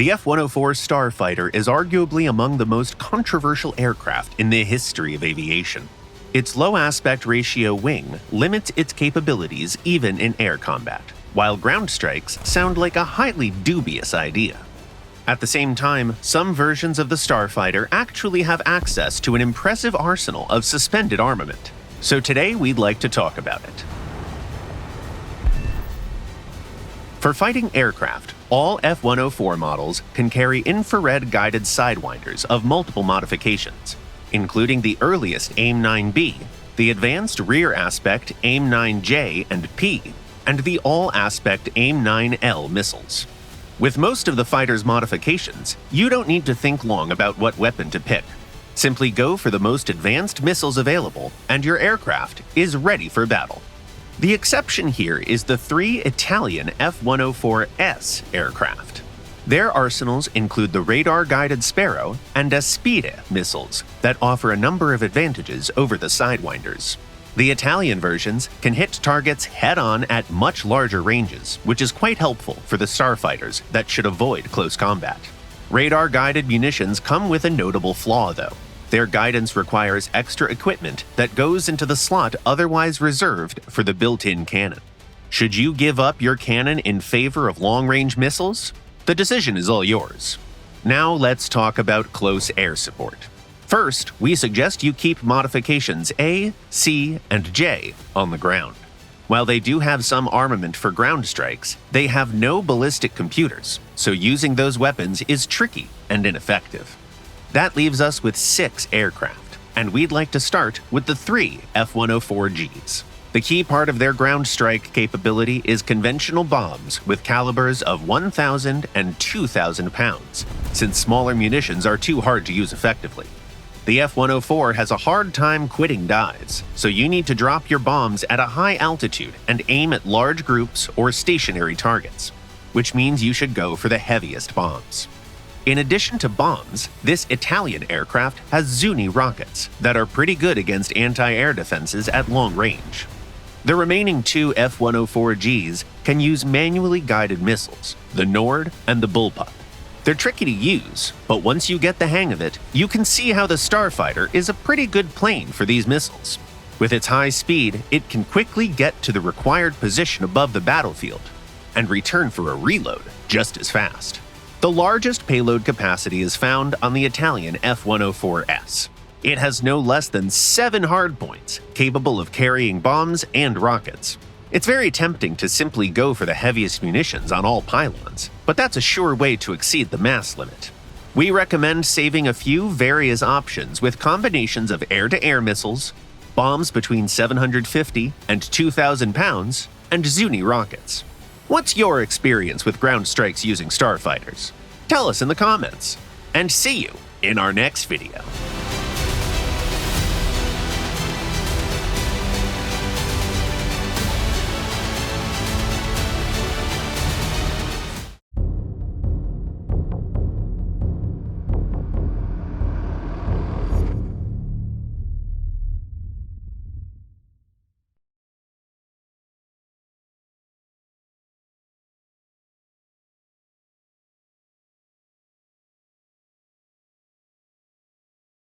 The F-104 Starfighter is arguably among the most controversial aircraft in the history of aviation. Its low aspect ratio wing limits its capabilities even in air combat, while ground strikes sound like a highly dubious idea. At the same time, some versions of the Starfighter actually have access to an impressive arsenal of suspended armament. So today we'd like to talk about it. For fighting aircraft, all F-104 models can carry infrared-guided sidewinders of multiple modifications, including the earliest AIM-9B, the advanced rear aspect AIM-9J and P, and the all-aspect AIM-9L missiles. With most of the fighter's modifications, you don't need to think long about what weapon to pick. Simply go for the most advanced missiles available, and your aircraft is ready for battle. The exception here is the three Italian F-104 aircraft. Their arsenals include the radar-guided Sparrow and Aspide missiles that offer a number of advantages over the Sidewinders. The Italian versions can hit targets head-on at much larger ranges, which is quite helpful for the starfighters that should avoid close combat. Radar-guided munitions come with a notable flaw, though. Their guidance requires extra equipment that goes into the slot otherwise reserved for the built-in cannon. Should you give up your cannon in favor of long-range missiles? The decision is all yours. Now let's talk about close air support. First, we suggest you keep modifications A, C, and J on the ground. While they do have some armament for ground strikes, they have no ballistic computers, so using those weapons is tricky and ineffective. That leaves us with 6 aircraft, and we'd like to start with the 3 F-104Gs. The key part of their ground strike capability is conventional bombs with calibers of 1,000 and 2,000 pounds, since smaller munitions are too hard to use effectively. The F-104 has a hard time quitting dives, so you need to drop your bombs at a high altitude and aim at large groups or stationary targets, which means you should go for the heaviest bombs. In addition to bombs, this Italian aircraft has Zuni rockets that are pretty good against anti-air defenses at long range. The remaining 2 F-104Gs can use manually guided missiles, the Nord and the Bullpup. They're tricky to use, but once you get the hang of it, you can see how the Starfighter is a pretty good plane for these missiles. With its high speed, it can quickly get to the required position above the battlefield and return for a reload just as fast. The largest payload capacity is found on the Italian F-104. It has no less than 7 hardpoints, capable of carrying bombs and rockets. It's very tempting to simply go for the heaviest munitions on all pylons, but that's a sure way to exceed the mass limit. We recommend saving a few various options with combinations of air-to-air missiles, bombs between 750 and 2,000 pounds, and Zuni rockets. What's your experience with ground strikes using starfighters? Tell us in the comments, and see you in our next video.